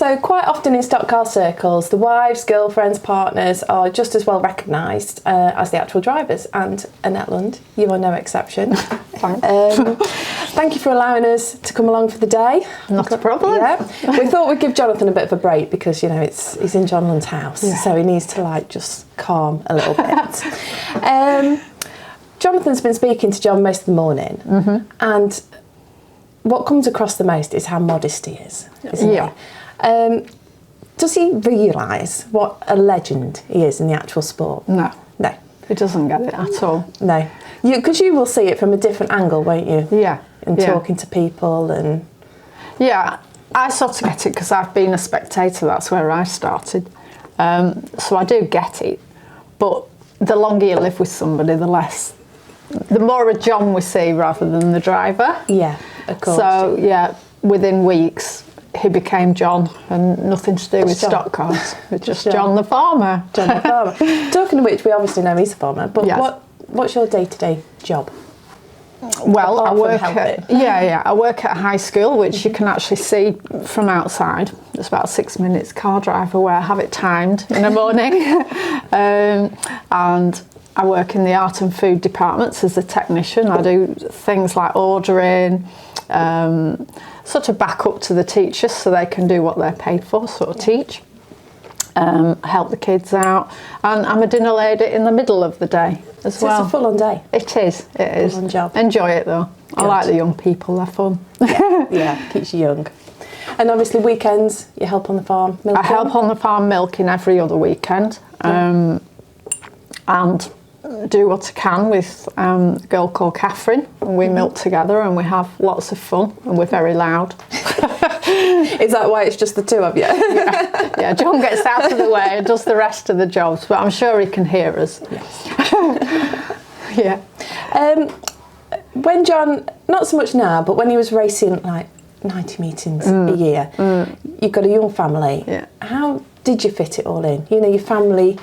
So quite often in stock car circles, the wives, girlfriends, partners are just as well recognised as the actual drivers, and Annette Lund, you are no exception. Thank you for allowing us to come along for the day. Not a problem. Yeah, we thought we'd give Jonathan a bit of a break because, you know, he's in John Lund's house, so he needs to like just calm a little bit. Jonathan's been speaking to John most of the morning, and what comes across the most is how modest he is, isn't he? Does he realise what a legend he is in the actual sport? No. No. He doesn't get it at all. No. Because you will see it from a different angle, won't you? Yeah. And talking to people and... Yeah, I sort of get it because I've been a spectator, that's where I started. So I do get it. But the longer you live with somebody, the more of John we see rather than the driver. Yeah, of course. So, yeah, within weeks, he became John and nothing to do with stock cars. It's just John the farmer. John the farmer. Talking of which, we obviously know he's a farmer, but what's your day-to-day job? Well, I work at I work at a high school, which you can actually see from outside. It's about a 6 minutes car drive away. I have it timed in the morning. And I work in the art and food departments as a technician. I do things like ordering, sort of back up to the teachers so they can do what they're paid for, sort of teach, help the kids out. And I'm a dinner lady in the middle of the day as well. It's a full-on day. It is. Full-on job. Enjoy it though. Good. I like the young people, they're fun. Yeah, keeps you young. And obviously weekends, you help on the farm milking? I help on the farm milking every other weekend. And do what I can with a girl called Catherine, and we milk together and we have lots of fun and we're very loud. Is that why it's just the two of you? Yeah, John gets out of the way and does the rest of the jobs, but I'm sure he can hear us. Yes. Yeah. When John, not so much now, but when he was racing like 90 meetings a year, you've got a young family. Yeah. How did you fit it all in? You know, your family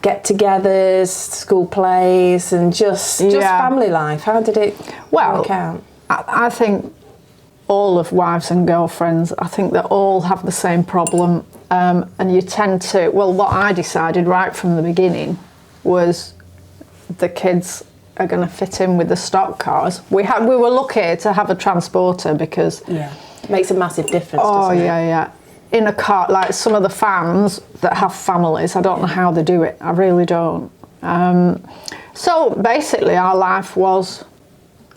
get-togethers, school plays, and just family life. How did it work out? I think all of wives and girlfriends, I think they all have the same problem, and you tend to, well, what I decided right from the beginning was the kids are going to fit in with the stock cars. We were lucky to have a transporter because... Yeah, it makes a massive difference, doesn't it? Yeah. In a car, like some of the fans that have families, I don't know how they do it. I really don't. So basically our life was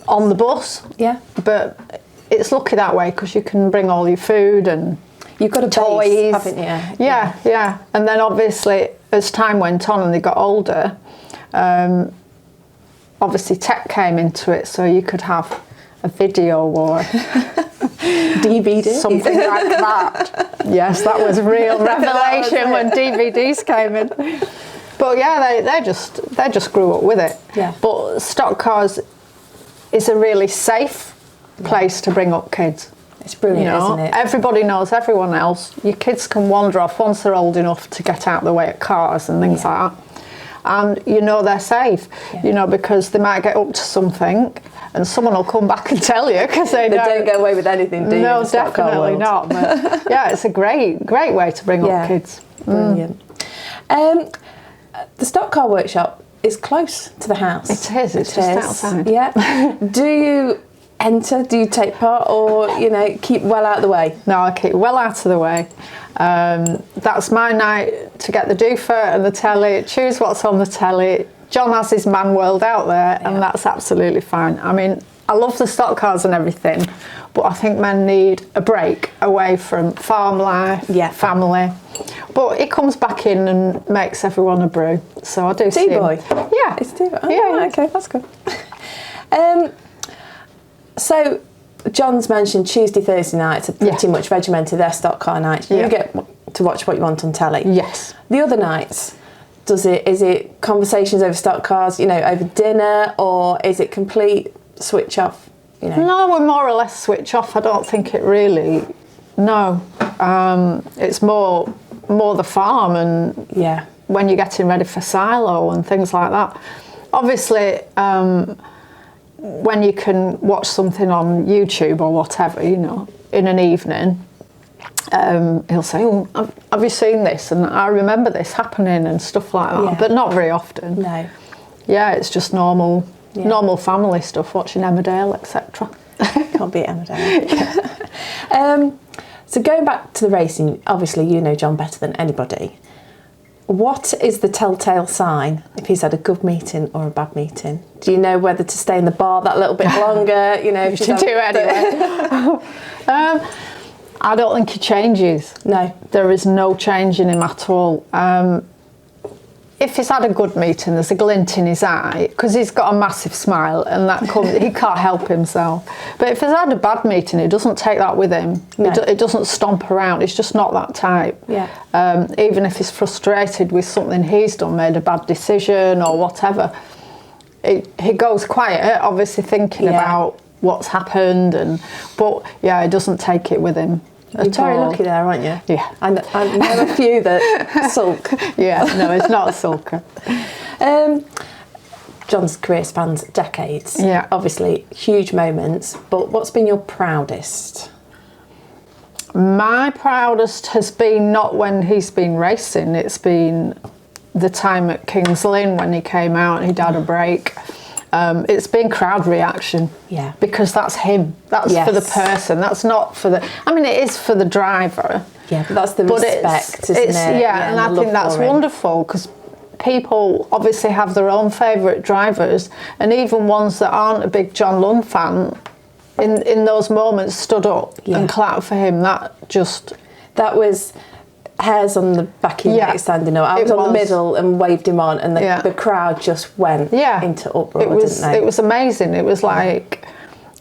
on the bus. Yeah. But it's lucky that way because you can bring all your food and you've got a toys, base, haven't you? Yeah. And then obviously as time went on and they got older, obviously tech came into it, so you could have a video or DVD, something like that. Yes, that was a real revelation when DVDs came in. But yeah, they just grew up with it. Yeah. But stock cars is a really safe place to bring up kids. It's brilliant, isn't it? Everybody knows everyone else. Your kids can wander off once they're old enough to get out of the way of cars and things like that. And you know they're safe, because they might get up to something and someone will come back and tell you because they don't get away with anything, do you? No, definitely not. But yeah, it's a great way to bring up kids. Brilliant. The stock car workshop is close to the house. It is. It's just outside. Yeah. Do you enter? Do you take part, or keep well out of the way? No, I keep well out of the way. That's my night to get the doofer and the telly, choose what's on the telly. John has his man world out there, and that's absolutely fine. I mean, I love the stock cars and everything, but I think men need a break away from farm life, family. But he comes back in and makes everyone a brew. So I do see him. Boy? Yeah. It's T-boy. Oh, okay, that's good. So John's mentioned Tuesday, Thursday nights are pretty much regimented, their stock car nights. You get to watch what you want on telly. Yes. The other nights, is it conversations over stock cars, over dinner, or is it complete switch off? No, we're more or less switch off. I don't think it really. No, it's more the farm and when you're getting ready for silo and things like that. Obviously, when you can watch something on YouTube or whatever, in an evening, he'll say, "Oh, have you seen this?" And I remember this happening and stuff like that, but not very often. No. Yeah, it's just normal family stuff, watching Emmerdale, etc. Can't beat Emmerdale. So going back to the racing, obviously you know John better than anybody. What is the telltale sign if he's had a good meeting or a bad meeting? Do you know whether to stay in the bar that little bit longer? You know, if to do anyway. I don't think he changes. No. There is no change in him at all. If he's had a good meeting, there's a glint in his eye because he's got a massive smile and that comes, he can't help himself. But if he's had a bad meeting, he doesn't take that with him. No. It doesn't stomp around. It's just not that type. Yeah. Even if he's frustrated with something he's done, made a bad decision or whatever, he goes quiet, obviously thinking about what's happened, but he doesn't take it with him. You're very lucky there, aren't you? Yeah. I know a few that sulk. Yeah, no, it's not a sulker. John's career spans decades. Yeah. Obviously, huge moments, but what's been your proudest? My proudest has been not when he's been racing, it's been the time at King's Lynn when he came out and he'd had a break. It's been crowd reaction. Yeah. Because that's him. That's for the person. That's not for the... I mean, it is for the driver. Yeah, but that's the respect, isn't it? Yeah, and I think that's wonderful because people obviously have their own favourite drivers, and even ones that aren't a big John Lund fan, in those moments stood up and clapped for him. That was... hairs on the back of your neck standing up. I was on the middle and waved him on, and the crowd just went into uproar, didn't they? It was amazing. It was like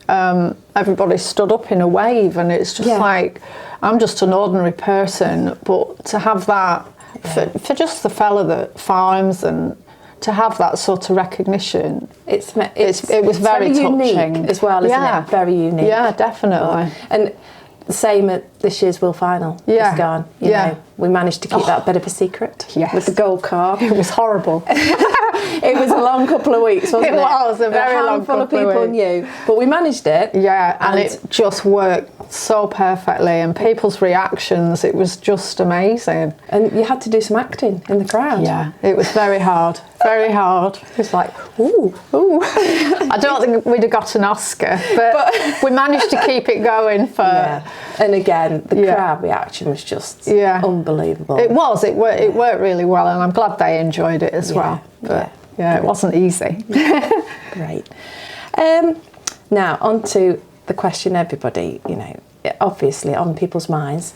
everybody stood up in a wave, and it's just like, I'm just an ordinary person, but to have that for just the fella that farms and to have that sort of recognition, it was very touching unique as well, isn't it? Very unique. Yeah, definitely. And the same at this year's Will Final. Yeah. Gone. You know, we managed to keep that bit of a secret. Yes. With the gold car. It was horrible. It was a long couple of weeks, wasn't it? It was a very long couple of weeks. A handful of people knew, but we managed it. Yeah, and it just worked so perfectly, and people's reactions, it was just amazing. And you had to do some acting in the crowd. Yeah, it was very hard. Very hard. It was like, ooh. I don't think we'd have got an Oscar, but we managed to keep it going for... Yeah. And again, the crowd reaction was just unbelievable. It was. It worked really well, and I'm glad they enjoyed it as well. But it wasn't easy. Great. Now, on to the question everybody, obviously on people's minds.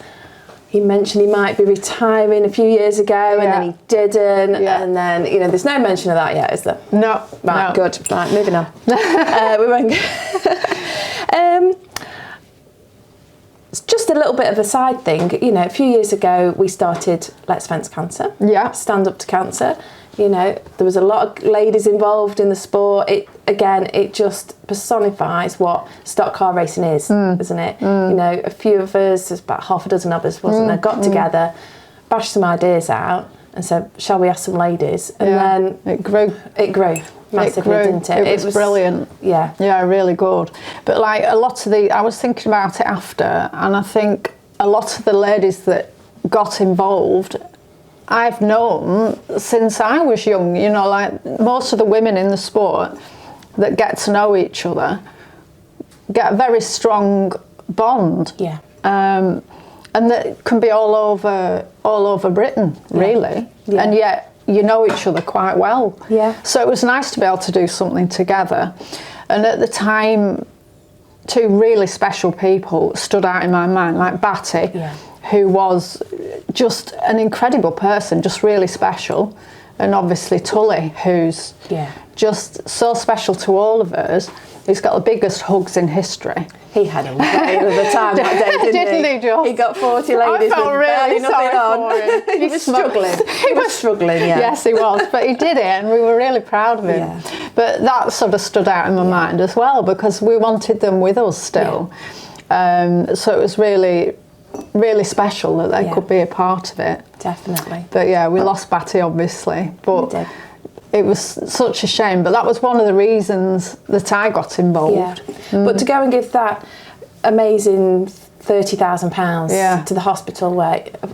He mentioned he might be retiring a few years ago, and then he didn't, and then, there's no mention of that yet, is there? No. Right, no. good. Right, moving on. We won't go. It's just a little bit of a side thing. A few years ago, we started Let's Fence Cancer. Yeah. Stand Up to Cancer. There was a lot of ladies involved in the sport. It just personifies what stock car racing is, isn't it? A few of us, there's about half a dozen of us, wasn't there, got together, bashed some ideas out and said, shall we ask some ladies? And then it grew massively, didn't it? It was brilliant. Yeah, really good. But like a lot of I was thinking about it after, and I think a lot of the ladies that got involved, I've known since I was young. Like most of the women in the sport that get to know each other get a very strong bond. Yeah. And that can be all over Britain, really. Yeah. And yet you know each other quite well. Yeah. So it was nice to be able to do something together. And at the time, two really special people stood out in my mind, like Batty, who was just an incredible person, just really special. And obviously Tully, who's just so special to all of us. He's got the biggest hugs in history. He had a whale of a time that day, didn't he? Just? He got 40 ladies I felt with really nothing sorry on. for him. He was struggling. He was struggling, yeah. Yes, he was. But he did it, and we were really proud of him. Yeah. But that sort of stood out in my mind as well, because we wanted them with us still. Yeah. So it was really, really special that they could be a part of it. Definitely. But we lost Batty, obviously. But we did. It was such a shame, but that was one of the reasons that I got involved. Yeah. But to go and give that amazing £30,000 to the hospital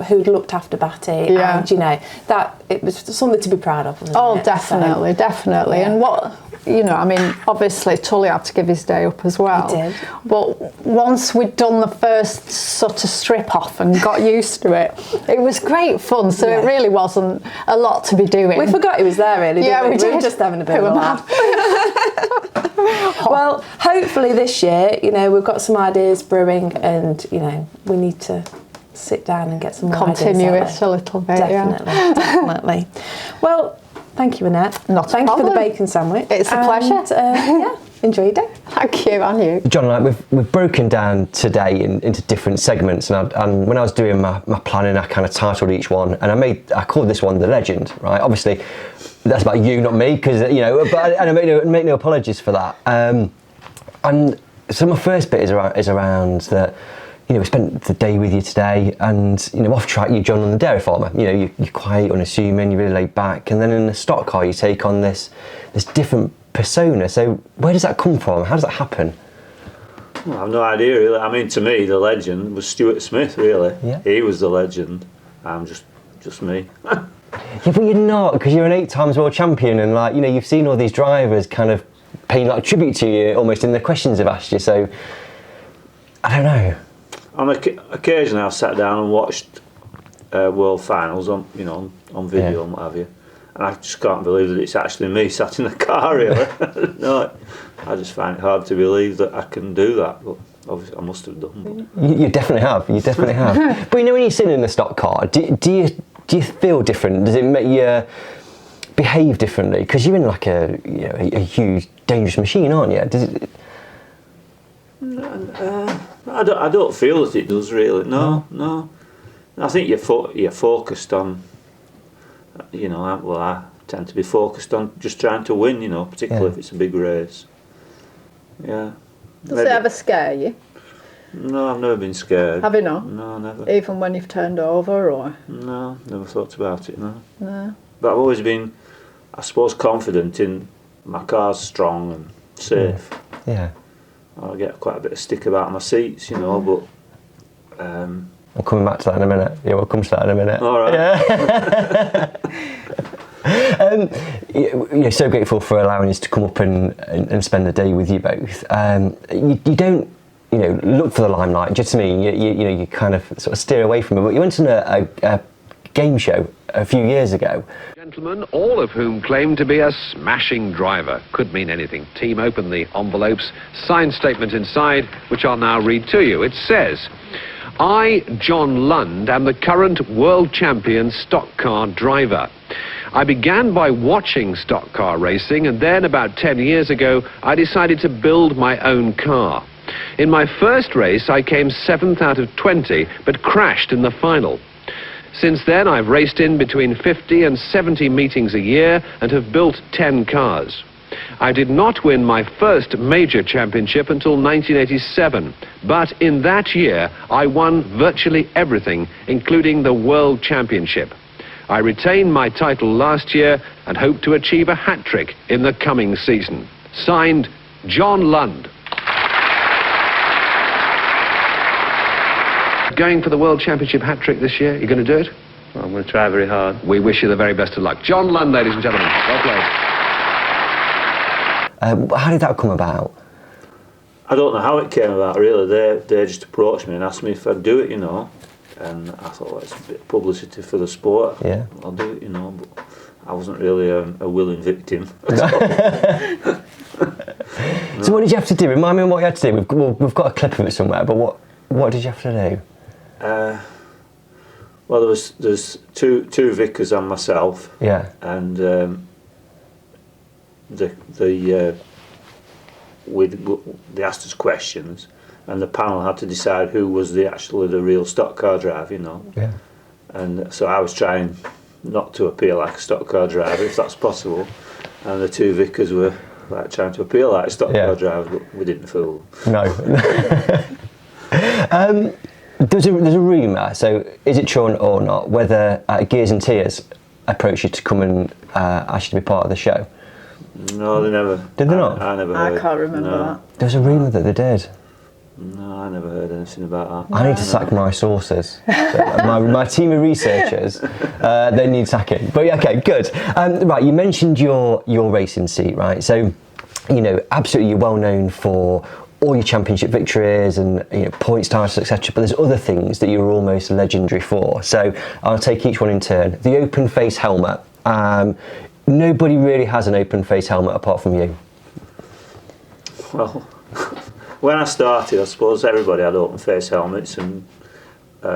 who'd looked after Batty, and that it was something to be proud of. Wasn't it? Definitely, definitely. Yeah. And what I mean, obviously Tully had to give his day up as well. He did. But once we'd done the first sort of strip off and got used to it, it was great fun. So it really wasn't a lot to be doing. We forgot he was there, really. Didn't we? We were just having a bit of a laugh. Well, hopefully this year, we've got some ideas brewing, and we need to sit down and get some more continue ideas it a little bit. Definitely. Well, thank you, Annette. Thank you for the bacon sandwich. It's a pleasure. Enjoy your day. Thank you, and you. John and I, we've broken down today into different segments, and when I was doing my planning, I kind of titled each one, and I called this one The Legend, right? Obviously, that's about you, not me, because, but I make no apologies for that. And so my first bit is around that, we spent the day with you today, and off track you're John Lund, the dairy farmer. You're quiet, unassuming, you're really laid back, and then in the stock car you take on this different persona. So where does that come from? How does that happen? Well, I've no idea really. I mean, to me the legend was Stuart Smith, really. Yeah. He was the legend. I'm just me. Yeah, but you're not, because you're an 8 times world champion, and you've seen all these drivers kind of paying tribute to you almost in the questions they've asked you. So I don't know. On occasionally I've sat down and watched world finals on video and what have you, and I just can't believe that it's actually me sat in the car, really. No, I just find it hard to believe that I can do that, but obviously I must have done. You definitely have. But when you're sitting in the stock car, do you feel different? Does it make you behave differently? Because you're in a huge, dangerous machine, aren't you? Does it? I don't feel that it does, really. No. I think you're focused on. I tend to be focused on just trying to win. Particularly if it's a big race. Yeah. Does it ever scare you? No, I've never been scared. Have you not? No, never. Even when you've turned over, or? No, never thought about it. No. No. But I've always been, I suppose, confident in my car's strong and safe. Yeah. I get quite a bit of stick about my seats, but. We'll come back to that in a minute. Yeah, we'll come to that in a minute. All right. Yeah. You're so grateful for allowing us to come up and spend the day with you both. You don't, look for the limelight. Just to me, you kind of sort of steer away from it. But you went on a game show a few years ago. Gentlemen, all of whom claim to be a smashing driver. Could mean anything. Team open the envelopes, signed statement inside, which I'll now read to you. It says, I, John Lund, am the current world champion stock car driver. I began by watching stock car racing, and then about 10 years ago, I decided to build my own car. In my first race, I came 7th out of 20, but crashed in the final. Since then, I've raced in between 50 and 70 meetings a year and have built 10 cars. I did not win my first major championship until 1987, but in that year, I won virtually everything, including the World Championship. I retained my title last year and hope to achieve a hat-trick in the coming season. Signed, John Lund. Going for the World Championship hat-trick this year? You're going to do it? Well, I'm going to try very hard. We wish you the very best of luck. John Lund, ladies and gentlemen. Well played. How did that come about? I don't know how it came about, really. They just approached me and asked me if I'd do it, And I thought, well, it's a bit of publicity for the sport. Yeah. I'll do it, but I wasn't really a willing victim. So what did you have to do? Remind me of what you had to do. We've got a clip of it somewhere, but what did you have to do? Well, there's two vicars and myself. Yeah. And they asked us questions, and the panel had to decide who was the real stock car driver, Yeah. And so I was trying not to appear like a stock car driver, if that's possible, and the two vicars were trying to appear like stock car drivers, but we didn't fool. No. There's a rumour, so is it true or not, whether Gears and Tears approached you to come and ask you to be part of the show? No, they never. Did they not? I never heard. I can't remember that. There's a rumour that they did. No, I never heard anything about that. I need to sack my sources. my team of researchers, they need sacking. But yeah, okay, good. Right, you mentioned your racing seat, right? So, you know, absolutely you're well known for all your championship victories and, you know, points titles, etc. But there's other things that you're almost legendary for. So I'll take each one in turn. The open face helmet. Nobody really has an open face helmet apart from you. Well, when I started, I suppose everybody had open face helmets, and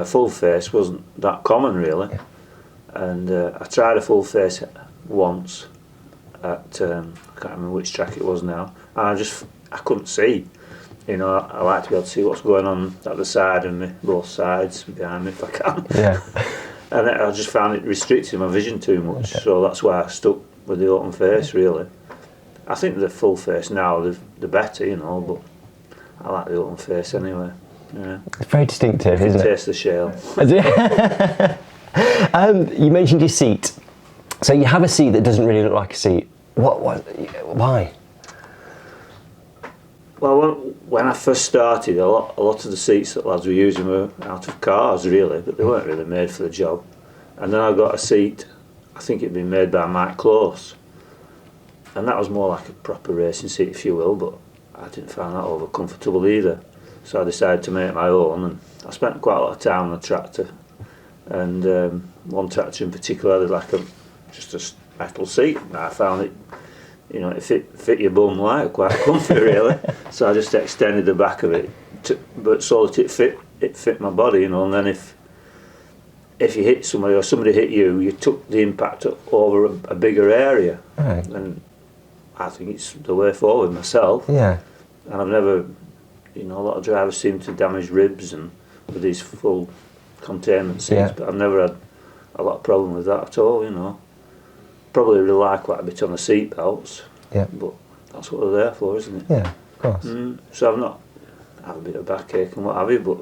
full face wasn't that common really. Yeah. And I tried a full face once at I can't remember which track it was now, and I couldn't see. You know, I like to be able to see what's going on at the side and me, both sides behind me if I can. Yeah. And I just found it restricting my vision too much, so that's why I stuck with the open face really. I think the full face now, they're better, you know, but I like the open face anyway. Yeah. It's very distinctive, isn't it? Taste the shell. You mentioned your seat. So you have a seat that doesn't really look like a seat. Why? Well, when I first started, a lot of the seats that lads were using were out of cars really, but they weren't really made for the job. And then I got a seat, I think it'd been made by Mike Close, and that was more like a proper racing seat, if you will, but I didn't find that over comfortable either. So I decided to make my own, and I spent quite a lot of time on the tractor. And one tractor in particular had like just a metal seat, and I found it, you know, it fit your bum like quite comfy really. So I just extended the back of it, but so that it fit my body, you know. And then if you hit somebody or somebody hit you, you took the impact over a bigger area. Right. And I think it's the way forward myself. Yeah. And I've never, you know, a lot of drivers seem to damage ribs and with these full containment seats, Yeah. but I've never had a lot of problem with that at all, you know. Probably rely quite a bit on the seat belts, Yeah. but that's what they're there for, isn't it? Yeah, of course. So I've not had a bit of backache and what have you, but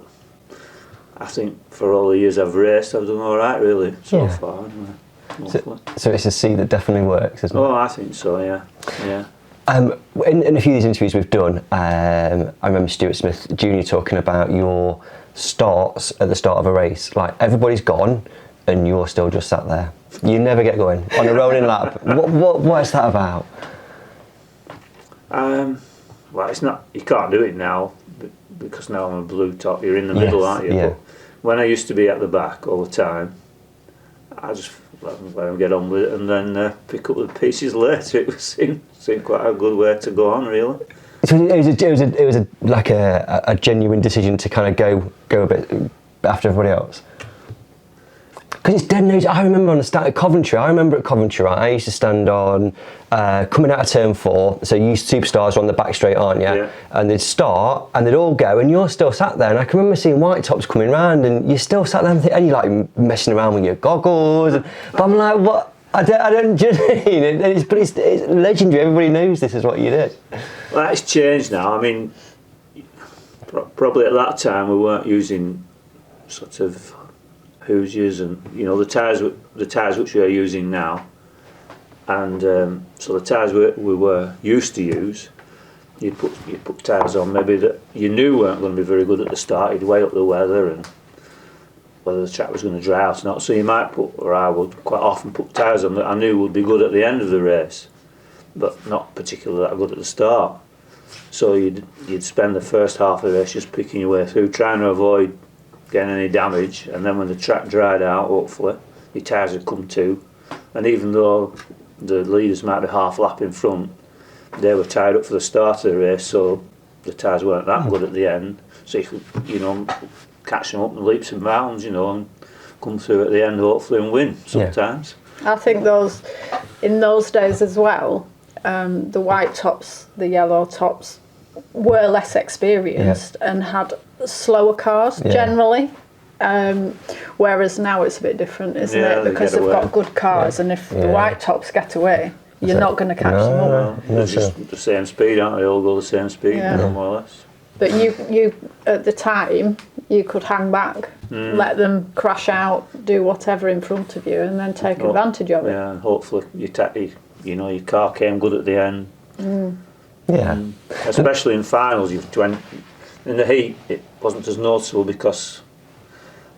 I think for all the years I've raced, I've done all right really so far. Anyway. So it's a seat that definitely works, isn't it? Oh, I think so, yeah. Yeah. In a few of these interviews we've done, I remember Stuart Smith Jr. talking about your starts at the start of a race. Like, everybody's gone and you're still just sat there. You never get going on a rolling lap. What is that about? Well, it's not. You can't do it now because now I'm a blue top. You're in the middle, aren't you? Yeah. But when I used to be at the back all the time, I just let them get on with it and then pick up the pieces later. It seemed quite a good way to go on, really. So it was a genuine decision to kind of go a bit after everybody else. Because it's dead nose. I remember on the start at Coventry. Right, I used to stand on coming out of turn 4. So you superstars are on the back straight, aren't you? Yeah. And they'd start and they'd all go, and you're still sat there. And I can remember seeing white tops coming round, and you're still sat there and you're like messing around with your goggles. But I'm like, what? I don't. Do you know what I mean? It's legendary. Everybody knows this is what you did. Well, that's changed now. I mean, probably at that time we weren't using sort of Hoosiers and, you know, the tyres which we are using now, and so the tyres we were used to use, you'd put tyres on maybe that you knew weren't going to be very good at the start. You'd weigh up the weather and whether the track was going to dry out or not. So you might I would quite often put tyres on that I knew would be good at the end of the race, but not particularly that good at the start. So you'd spend the first half of the race just picking your way through, trying to avoid getting any damage, and then when the track dried out, hopefully your tyres would come to, and even though the leaders might be half lap in front, they were tied up for the start of the race, so the tyres weren't that good at the end, so you could, you know, catch them up in leaps and bounds, you know, and come through at the end hopefully and win sometimes. I think in those days as well, the white tops, the yellow tops were less experienced and had slower cars generally, whereas now it's a bit different, isn't it? Because they've got good cars, and if the white tops get away, you're not going to catch them up. They're just the same speed, aren't they? They all go the same speed, more or less. But you at the time, you could hang back, let them crash out, do whatever in front of you, and then take advantage of it. Yeah, and hopefully your car came good at the end. Yeah. Especially in finals, In the heat, it wasn't as noticeable because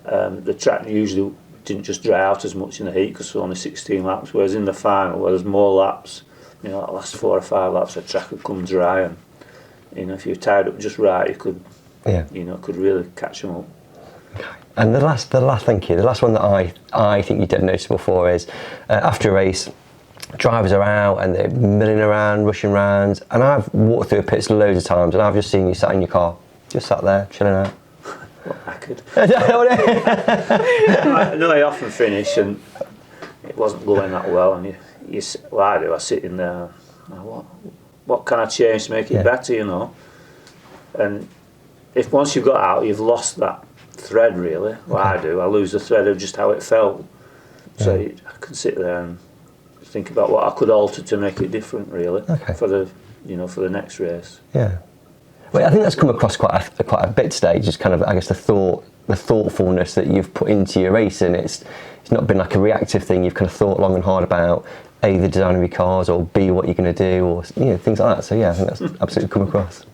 the track usually didn't just dry out as much in the heat because there were only 16 laps, whereas in the final, where there's more laps, you know, that last 4 or 5 laps, the track would come dry, and you know, if you tied up just right, you could, you know, could really catch them up. And the last, thank you. The last one that I think you did noticeable for is after a race, drivers are out and they're milling around, rushing around, and I've walked through pits loads of times, and I've just seen you sat in your car, just sat there chilling out. Well, I could. No, I often finish and it wasn't going that well, and well, I do. I sit in there. What can I change to make it better? You know, and if once you've got out, you've lost that thread really. Well, I do. I lose the thread of just how it felt. So I can sit there and think about what I could alter to make it different, really, for the next race. Yeah. Well, I think that's come across quite a bit today. Just kind of, I guess, the thoughtfulness that you've put into your racing. It's not been like a reactive thing. You've kind of thought long and hard about A, the design of your cars, or B, what you're going to do, or things like that. So yeah, I think that's absolutely come across.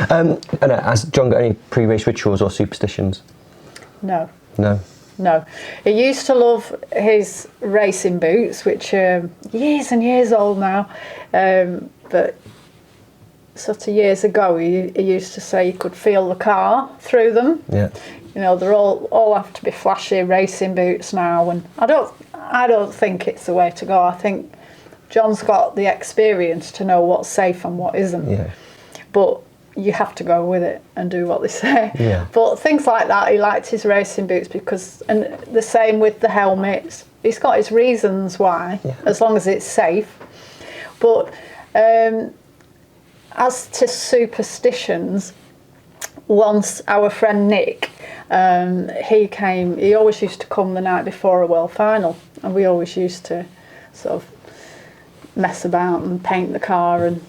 And has John got any pre-race rituals or superstitions? No. No. No. He used to love his racing boots, which are years and years old now, but sort of years ago he used to say you could feel the car through them. Yeah. You know, they're all have to be flashy racing boots now, and I don't think it's the way to go. I think John's got the experience to know what's safe and what isn't. Yeah. But you have to go with it and do what they say. Yeah. But things like that, he liked his racing boots because, and the same with the helmets. He's got his reasons why, as long as it's safe. But as to superstitions, once our friend Nick, he always used to come the night before a world final, and we always used to sort of mess about and paint the car and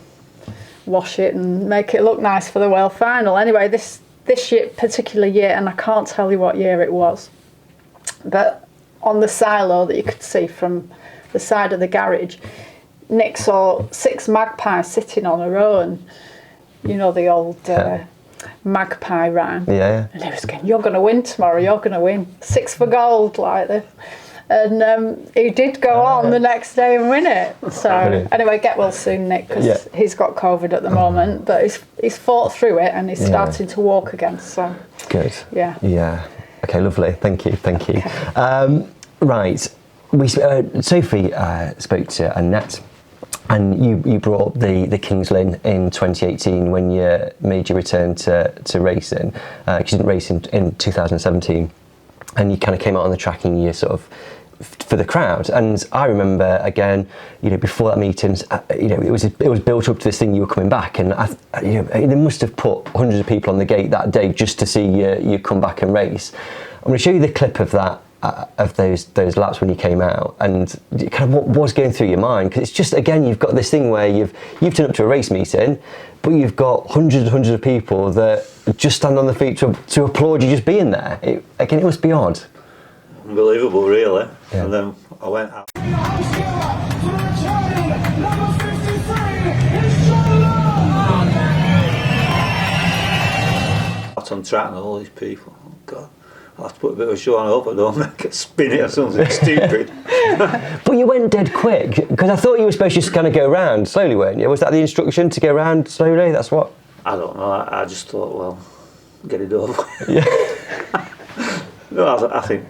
wash it and make it look nice for the world final. Anyway, this particular year, and I can't tell you what year it was, but on the silo that you could see from the side of the garage, Nick saw 6 magpies sitting on a row, and you know the old magpie rhyme. Yeah. And he was going, "You're going to win tomorrow. You're going to win 6 for gold," like this. And he did go on the next day and win it. So anyway, get well soon, Nick, because he's got COVID at the moment, but he's fought through it and he's starting to walk again. So good. Yeah. Yeah. Okay, lovely. Thank you. Okay. Right. Sophie spoke to Annette, and you brought up the Kings Lynn in 2018 when you made your return to racing. You didn't race in 2017, and you kind of came out on the track and you sort of for the crowd. And I remember again, before that meeting, it was built up to this thing. You were coming back, and they must have put hundreds of people on the gate that day just to see you come back and race. I'm going to show you the clip of that. Of those laps when you came out, and kind of what was going through your mind, because it's just, again, you've got this thing where you've turned up to a race meeting, but you've got hundreds and hundreds of people that just stand on their feet to applaud you just being there. It must be odd. Unbelievable, really. Yeah. And then I went out. Out on track and all these people. Oh God. I'll have to put a bit of a show on. I hope I don't make it spin it or something stupid. But you went dead quick, because I thought you were supposed to just kind of go around slowly, weren't you? Was that the instruction, to go around slowly? That's what? I don't know. I just thought, well, get it over. Yeah. No, I think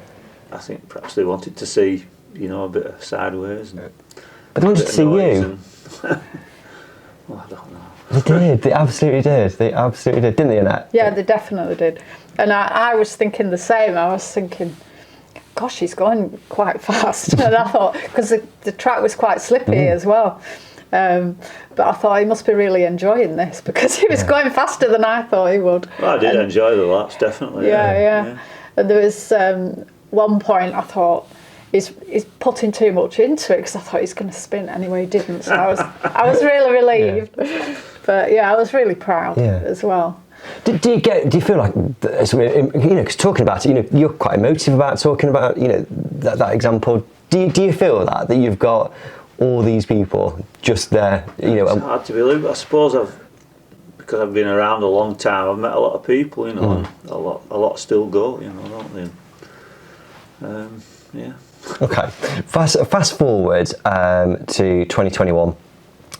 perhaps they wanted to see, a bit of sideways. But they wanted to see you. Well, I don't know. They did. They absolutely did. They absolutely did, didn't they, Annette? Yeah, they definitely did. And I was thinking the same. I was thinking, gosh, he's going quite fast. And I thought, because the track was quite slippy as well. But I thought he must be really enjoying this, because he was going faster than I thought he would. Well, I did enjoy the laps, definitely. Yeah. And there was one point I thought, he's putting too much into it, because I thought he's going to spin. Anyway, he didn't. So I was really relieved. Yeah. But yeah, I was really proud as well. Do you feel like, because talking about it, you're quite emotive about talking about, that example. Do you feel that you've got all these people just there, It's hard to believe. I suppose because I've been around a long time, I've met a lot of people, you know, and a lot still go, you know, don't they? Yeah. Okay, fast forward to 2021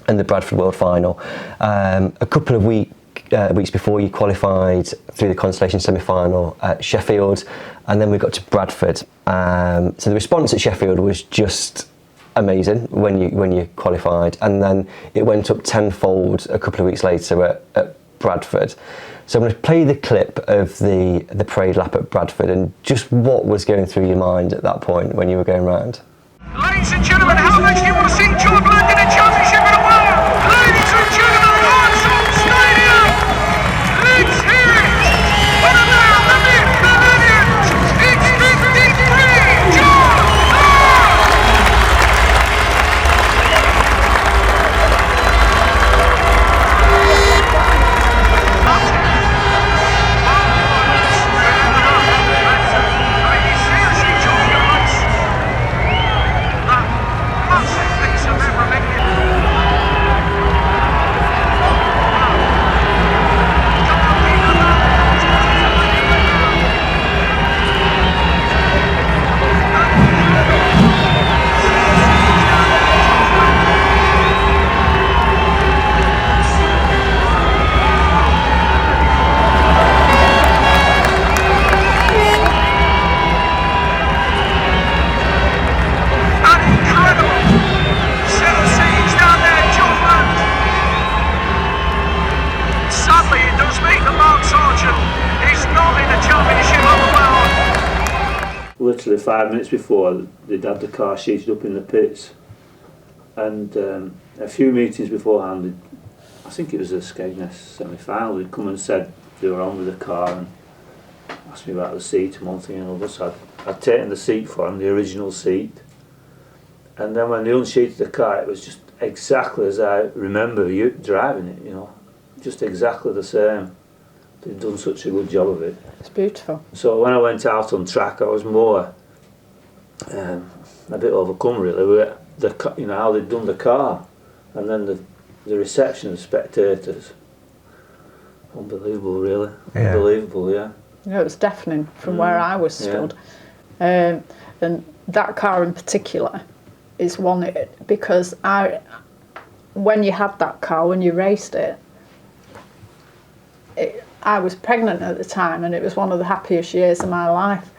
and the Bradford World Final. A couple of weeks before, you qualified through the consolation semi-final at Sheffield, and then we got to Bradford. So the response at Sheffield was just amazing when you qualified, and then it went up tenfold a couple of weeks later at Bradford. So I'm going to play the clip of the parade lap at Bradford and just what was going through your mind at that point when you were going round. Ladies and gentlemen, how much do you want to see John Lund in a championship in the world? Ladies and gentlemen, Arsenal Stadium! Let's hear it! For the man, the myth, the legend! It's 53, John Lund! Seriously, John Lund! That massive piece of memorabilia. An incredible set of scenes down there, John Lund. Sadly, it does mean that Mark Sargent is not in a championship of the world. Literally 5 minutes before, they'd had the car sheeted up in the pits, and a few meetings beforehand, I think it was a Skegness semi-final, they'd come and said they were on with the car and asked me about the seat and one thing and another. So I'd taken the seat for them, the original seat, and then when they unsheeted the car, it was just exactly as I remember you driving it, you know, just exactly the same. They'd done such a good job of it. It's beautiful. So when I went out on track, I was more a bit overcome really with you know, how they'd done the car, and then the reception of spectators. Unbelievable, really. Yeah. Unbelievable, yeah. You know, it was deafening from where I was stood. And that car in particular is one, because when you had that car, when you raced it, I was pregnant at the time, and it was one of the happiest years of my life.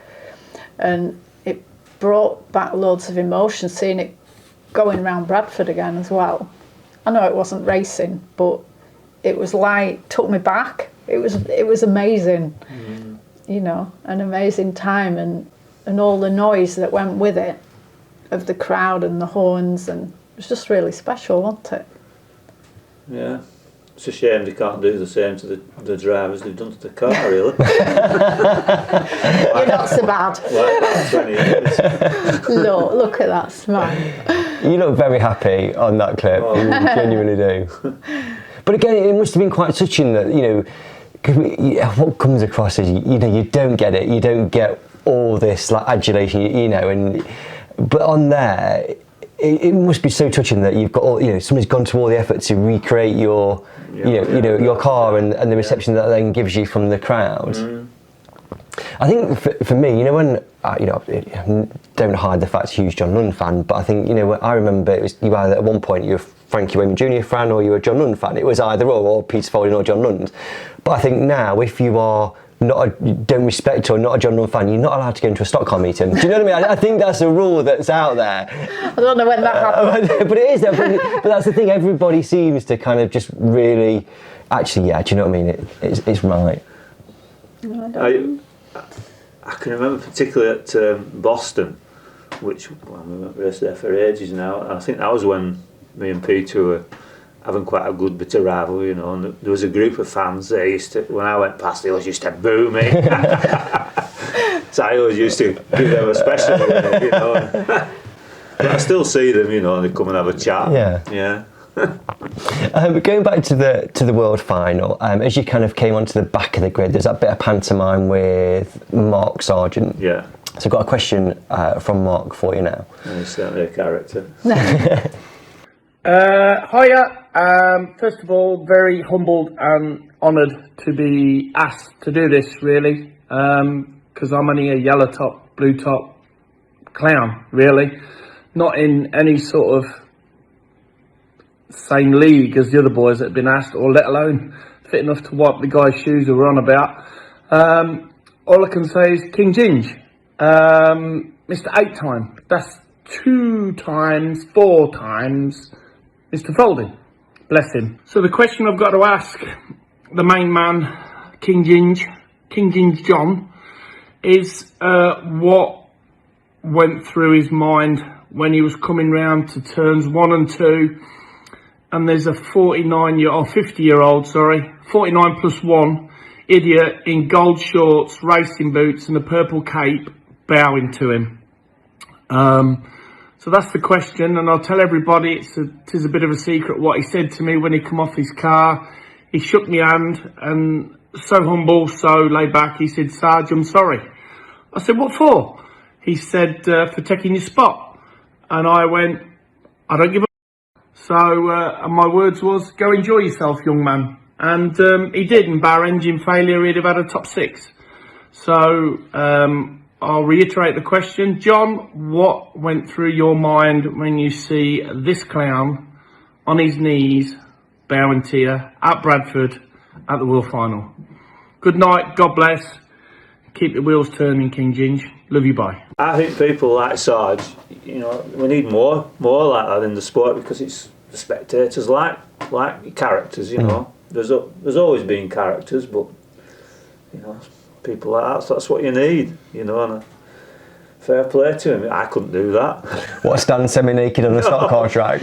And it brought back loads of emotion, seeing it going around Bradford again as well. I know it wasn't racing, but it was like, took me back. It was amazing, you know, an amazing time, and all the noise that went with it, of the crowd and the horns, and it was just really special, wasn't it? Yeah. It's a shame they can't do the same to the drivers they've done to the car, really. You're not so bad. Like 20 years. Look at that smile. You look very happy on that clip, you genuinely do. But again, it must have been quite touching that, you know, cause what comes across is, you know, you don't get it, you don't get all this like adulation, you know, but on there, it must be so touching that you've got all, you know, somebody's gone to all the effort to recreate your, your car and the reception that then gives you from the crowd. I think for me, you know, when don't hide the fact huge John Lund fan, but I think, you know, I remember it was you either at one point you were Frankie Wayman Jr. fan or you were a John Lund fan. It was either or Peter Spalding or John Lund. But I think now, if you are don't respect or not a John Lund fan, you're not allowed to go into a stock car meeting. Do you know what I mean? I think that's a rule that's out there. I don't know when that happened. But it is, but that's the thing, everybody seems to kind of just really, actually, yeah, do you know what I mean? It's right. I can remember particularly at Boston, which we haven't raced there for ages now, and I think that was when me and Peter were having quite a good bit of rivalry, you know, and there was a group of fans that used to, when I went past, they always used to boo me. So I always used to give them a special, you know. But I still see them, you know, and they come and have a chat. Yeah. Going back to the world final, as you kind of came onto the back of the grid, there's that bit of pantomime with Mark Sargent. Yeah. So I've got a question from Mark for you now. And he's certainly a character. Hiya. First of all, very humbled and honoured to be asked to do this, really, because I'm only a yellow top, blue top clown, really. Not in any sort of same league as the other boys that have been asked, or let alone fit enough to wipe the guy's shoes that we're on about. All I can say is King Ginge, Mr. 8-time. That's 2 times, 4 times Mr. Folding. Bless him. So the question I've got to ask the main man, King Ginge John, is what went through his mind when he was coming round to turns 1 and 2, and there's a 50-year-old, 49 plus 1 idiot in gold shorts, racing boots and a purple cape bowing to him. So that's the question, and I'll tell everybody it is a bit of a secret what he said to me when he come off his car. He shook my hand, and so humble, so laid back, he said, "Sarge, I'm sorry." I said, "What for?" He said, "For taking your spot." And I went, "I don't give a." So, and my words was, "Go enjoy yourself, young man." And he did, and bar engine failure, he'd have had a top 6. So, I'll reiterate the question. John, what went through your mind when you see this clown on his knees, bowing to you at Bradford at the World Final? Good night, God bless. Keep the wheels turning, King Ginge. Love you, bye. I think people like Sarge, we need more like that in the sport, because it's the spectators like characters, There's always been characters, but, people like that, that's what you need, and fair play to him. I couldn't do that. What, stand semi-naked on the stock car track?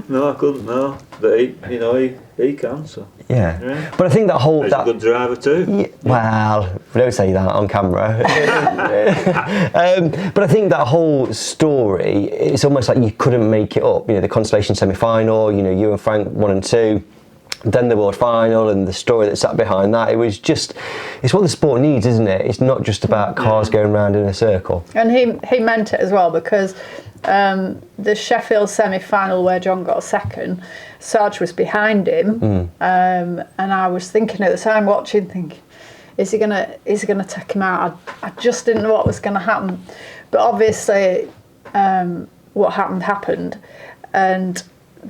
No, I couldn't, no. But he can, so. Yeah. But I think that whole... He's a good driver too. Yeah, well, we don't say that on camera. But I think that whole story, it's almost like you couldn't make it up. The consolation semi-final, you and Frank 1 and 2. Then the world final and the story that sat behind that. It's what the sport needs, isn't it? It's not just about cars going round in a circle. And he meant it as well, because the Sheffield semi-final where John got 2nd, Sarge was behind him, and I was thinking at the time, thinking, is he gonna take him out? I just didn't know what was going to happen, but obviously what happened, and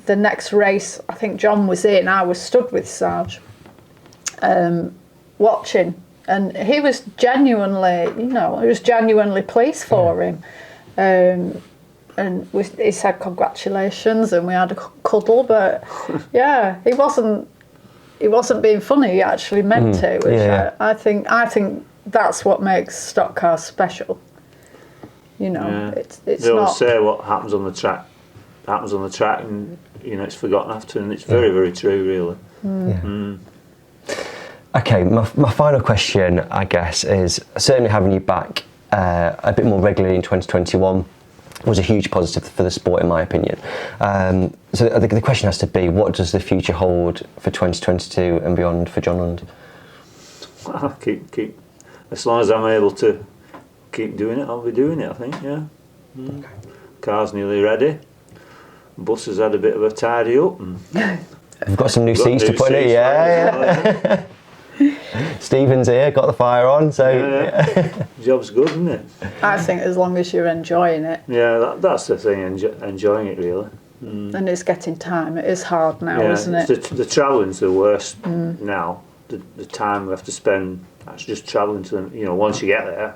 the next race, I think John was in, I was stood with Sarge, watching, and he was genuinely, pleased for him, and he said congratulations, and we had a cuddle, but yeah, he wasn't being funny, he actually meant it, which I think that's what makes stock cars special. It's they always not... say what happens on the track, and it's forgotten after, and it's very, very true, really. Okay, my final question, I guess, is certainly having you back a bit more regularly in 2021 was a huge positive for the sport, in my opinion. So the question has to be, what does the future hold for 2022 and beyond for John Lund? Well, keep as long as I'm able to keep doing it, I'll be doing it, I think, yeah. Okay. Car's nearly ready. Bus has had a bit of a tidy up. And we've got some new seats to put in, yeah. Stephen's here, got the fire on, so... Yeah. Job's good, isn't it? I think as long as you're enjoying it. Yeah, that's the thing, enjoying it, really. And it's getting time. It is hard now, isn't it? The travelling's the worst now. The time we have to spend actually just travelling to them. Once you get there,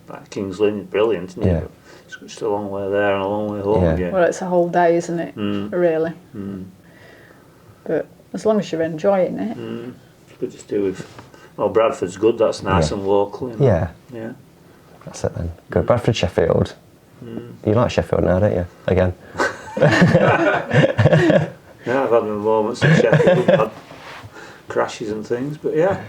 like King's Lynn, brilliant, isn't it? Yeah. It's just a long way there and a long way home again. Well, it's a whole day, isn't it? Really. But as long as you're enjoying it. It's good to do with... Bradford's good, that's nice and local. Yeah. That's it then. Good. Bradford, Sheffield. You like Sheffield now, don't you? Again. Yeah, I've had my moments in Sheffield, had crashes and things, but yeah.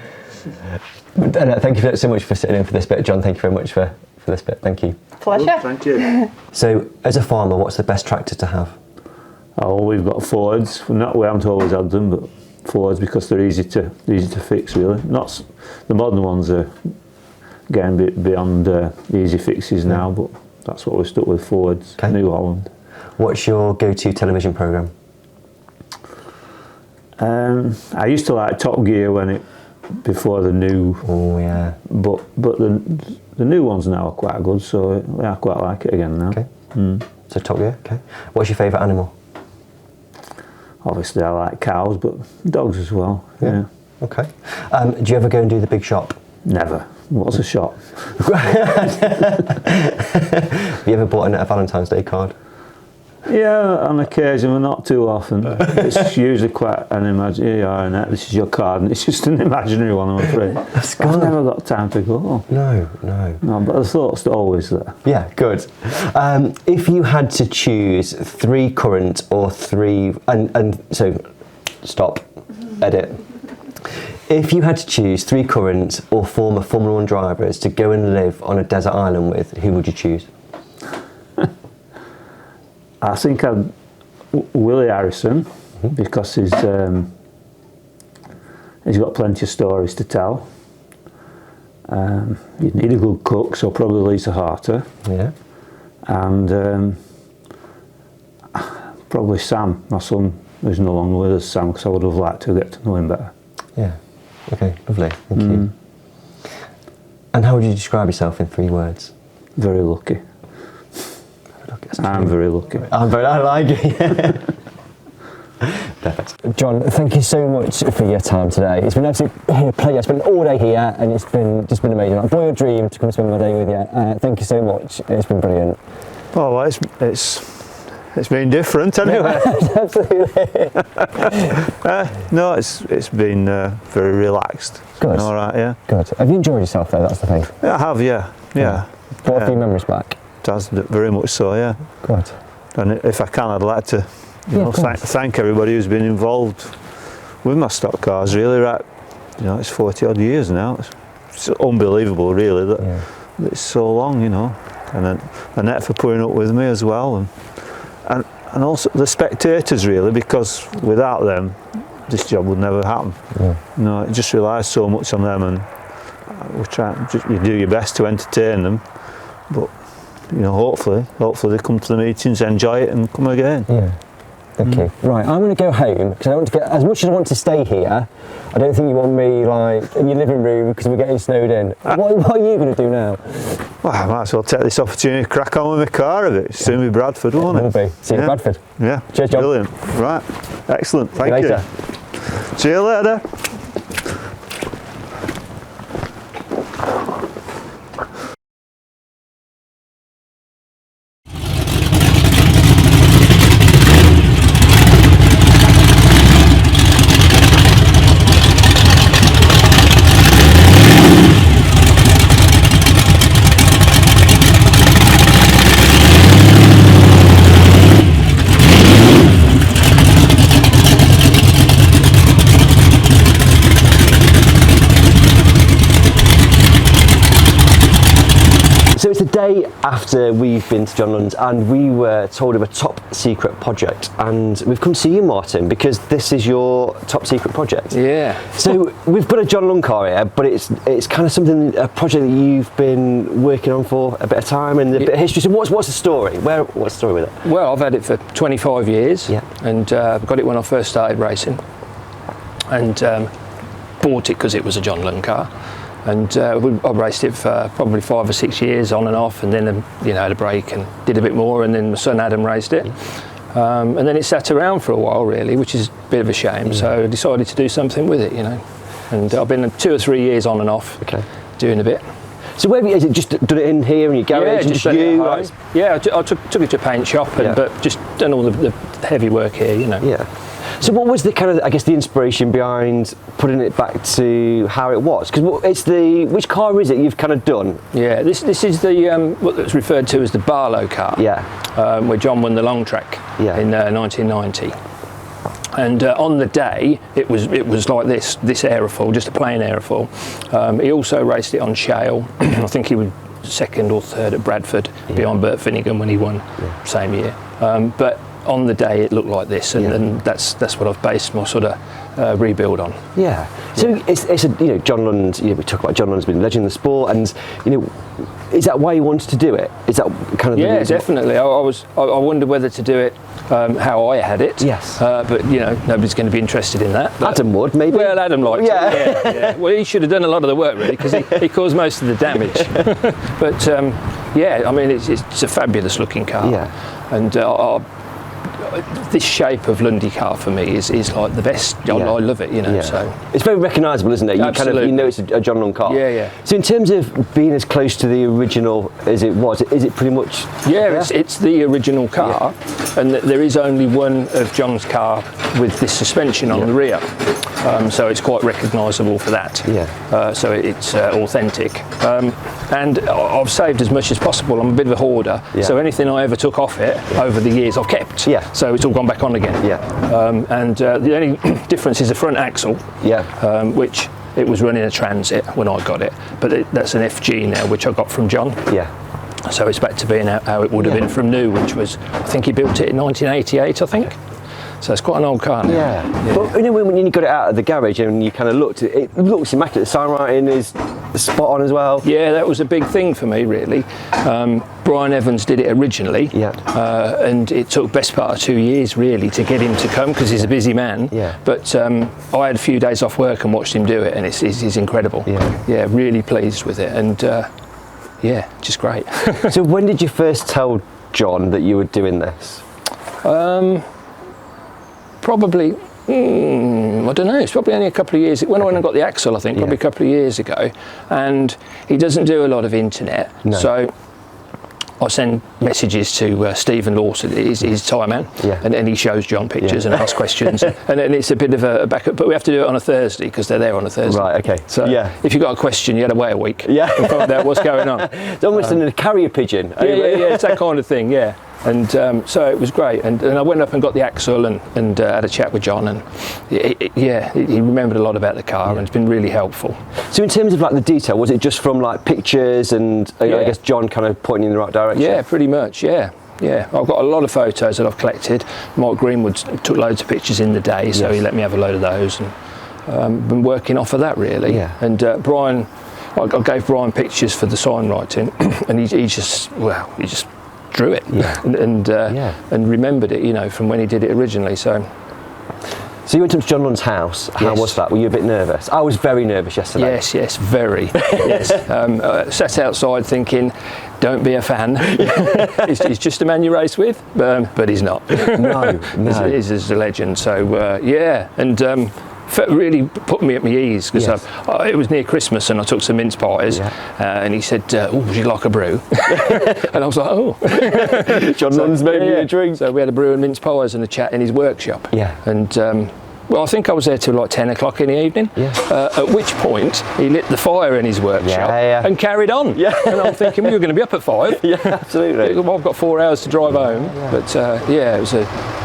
Annette, thank you so much for sitting in for this bit. John, thank you very much for this bit. Thank you. Pleasure. Well, thank you. So, as a farmer, what's the best tractor to have? We've got Fords. We haven't always had them, but Fords, because they're easy to fix, really. Not the modern ones are getting a bit beyond the easy fixes now, but that's what we're stuck with. Fords, New Holland. What's your go-to television programme? I used to like Top Gear before the new. Oh yeah. But the new ones now are quite good, so I quite like it again now. Okay. So Top Gear. Okay. What's your favourite animal? Obviously, I like cows, but dogs as well. Yeah. Okay. Do you ever go and do the big shop? Never. What's a shop? Have you ever bought a Valentine's Day card? Yeah, on occasion, but not too often. It's usually quite an imaginary. Yeah, Annette, this is your card, and it's just an imaginary one, I'm afraid. I've never got time to go. No. No, but the thought's always there. Yeah, good. If you had to choose 3 current or 3, and so stop, edit. If you had to choose 3 current or former Formula 1 drivers to go and live on a desert island with, who would you choose? I think Willie Harrison, because he's got plenty of stories to tell. You'd need a good cook, so probably Lisa Harter. Yeah. And probably Sam, my son, who's no longer with us, Sam, because I would have liked to get to know him better. Yeah. Okay, lovely. Thank you. And how would you describe yourself in 3 words? Very lucky. I'm very lucky. I like it. Perfect. John, thank you so much for your time today. It's been an absolute pleasure. I spent all day here, and it's just been amazing. Like, boy, a dream to come spend my day with you. Thank you so much. It's been brilliant. Oh, well, it's been different anyway. Absolutely. No, it's been very relaxed. Good. All right, yeah. Good. Have you enjoyed yourself though? That's the thing. Yeah, I have, yeah. Brought a few memories back. Does very much so, yeah. Good. And if I can, I'd like to thank everybody who's been involved with my stock cars, really, right? It's 40 odd years now. It's unbelievable, really, that it's so long, And then Annette for putting up with me as well, and also the spectators, really, because without them, this job would never happen. It just relies so much on them, and you do your best to entertain them, but hopefully they come to the meetings, enjoy it, and come again. Yeah. Thank you. Right, I'm going to go home because I want to get, as much as I want to stay here, I don't think you want me like in your living room because we're getting snowed in. What are you going to do now? Well, I might as well take this opportunity to crack on with my car a bit. Soon be Bradford, won't it? Will be. See you in Bradford. Yeah. Cheers, John. Brilliant. Right. Excellent. Thank you. Later. See you later. So it's the day after we've been to John Lund and we were told of a top secret project, and we've come to see you, Martin, because this is your top secret project. Yeah. So we've got a John Lund car here, but it's kind of a project that you've been working on for a bit of time and a bit of history. So what's the story? What's the story with it? Well, I've had it for 25 years, and got it when I first started racing, and bought it because it was a John Lund car. And I raced it for probably 5 or 6 years on and off, and then had a break and did a bit more, and then my son Adam raced it. And then it sat around for a while, really, which is a bit of a shame. So I decided to do something with it, And I've been 2 or 3 years on and off doing a bit. So where is it? Just done it in here in your garage? Yeah, just you? Yeah, I took it to a paint shop, but just done all the heavy work here, Yeah. So what was the the inspiration behind putting it back to how it was? Because which car is it you've kind of done? Yeah, this is the what's referred to as the Barlow car. Yeah. Where John won the long track in 1990. And on the day, it was like this aerofoil, just a plain aerofoil. He also raced it on shale. I think he was second or third at Bradford behind Bert Finnegan when he won same year. But on the day it looked like this, and that's what I've based my sort of rebuild on. Yeah. So it's a John Lund. We talk about John Lund's been a legend in the sport, and is that why you wanted to do it? Is that kind of the reason? Definitely. I wondered whether to do it how I had it. Yes. But nobody's going to be interested in that. But, Adam would, maybe. Well, Adam liked it. Yeah. Well, he should have done a lot of the work really, because he caused most of the damage. But I mean, it's a fabulous looking car. Yeah. And this shape of Lundy car for me is like the best. I love it, So it's very recognisable, isn't it? Absolutely. You know it's a John Lund car. Yeah. So in terms of being as close to the original as it was, is it pretty much? Yeah, it's the original car, and there is only one of John's car with this suspension on the rear, so it's quite recognisable for that. Yeah. So it's authentic, and I've saved as much as possible. I'm a bit of a hoarder, so anything I ever took off it over the years I've kept. Yeah. So it's all gone back on again. Yeah. And the only difference is the front axle. Yeah. Which it was running a Transit when I got it, but that's an FG now, which I got from John. Yeah. So it's back to being how it would have been from new, which was, I think he built it in 1988, I think. So it's quite an old car now. Yeah. But when you got it out of the garage and you kind of looked, it looks immaculate. The sign writing is spot on as well. Yeah, that was a big thing for me, really. Brian Evans did it originally, and it took best part of 2 years really to get him to come, because he's a busy man. Yeah. But I had a few days off work and watched him do it, and it's incredible. Yeah, really pleased with it, and just great. So when did you first tell John that you were doing this? Probably, I don't know, it's probably only a couple of years, when I went and got the axle, I think, probably a couple of years ago. And he doesn't do a lot of internet, so I send messages to Stephen Lawson, he's Thai man, and he shows John pictures and asks questions, and it's a bit of a backup, but we have to do it on a Thursday because they're there on a Thursday. Right, okay. So if you've got a question, you had to wait a week to find out what's going on. It's almost a carrier pigeon. Yeah, it's that kind of thing, And so it was great, and I went up and got the axle and had a chat with John, and he remembered a lot about the car, and it's been really helpful. So in terms of like the detail, was it just from like pictures and I guess John kind of pointing in the right direction? Yeah, pretty much, yeah. I've got a lot of photos that I've collected. Mike Greenwood took loads of pictures in the day, so he let me have a load of those, and been working off of that really. And Brian, I gave Brian pictures for the sign writing, and he just drew it and remembered it, from when he did it originally. So you went up to John Lund's house. How was that? Were you a bit nervous? I was very nervous yesterday. Yes, very. Sat outside thinking, don't be a fan. He's just a man you race with, but he's not. No. He's a legend. So and really put me at my ease, because it was near Christmas and I took some mince pies, and he said, would you like a brew? And I was like, John Lund's made me a drink. So we had a brew and mince pies and a chat in his workshop. And I think I was there till like 10 o'clock in the evening, at which point he lit the fire in his workshop and carried on. And I'm thinking, well, you're going to be up at 5. Yeah, absolutely. Well, I've got 4 hours to drive home, but it was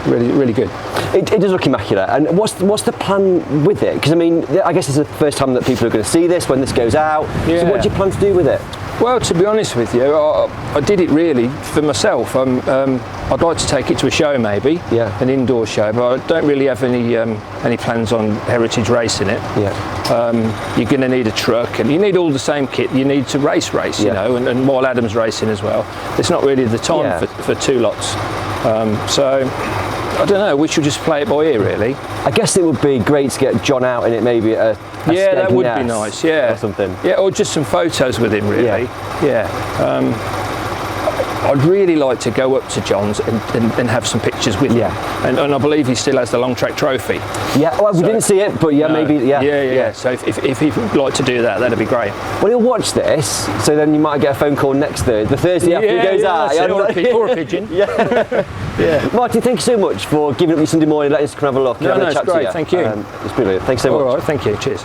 really, really good. It does look immaculate. And what's the plan with it? Because I mean, I guess it's the first time that people are going to see this when this goes out. So what do you plan to do with it? Well, to be honest with you, I did it really for myself. I'd like to take it to a show, maybe, an indoor show, but I don't really have any plans on heritage racing it. You're going to need a truck, and you need all the same kit you need to race, you know, and while Adam's racing as well. It's not really the time for two lots. So I don't know, we should just play it by ear really. I guess it would be great to get John out in it, maybe at a that would be nice, or something. Or just some photos with him really. I'd really like to go up to John's and have some pictures with him. And I believe he still has the long track trophy. Well, we didn't see it, but maybe. So if he'd like to do that, that'd be great. Well, he'll watch this, so then you might get a phone call next Thursday, the Thursday after it goes out. Or a pigeon. Martin, thank you so much for giving up your Sunday morning, letting us come have a look. No, it's great, thank you. It's brilliant. Thanks so much. All right, thank you, cheers.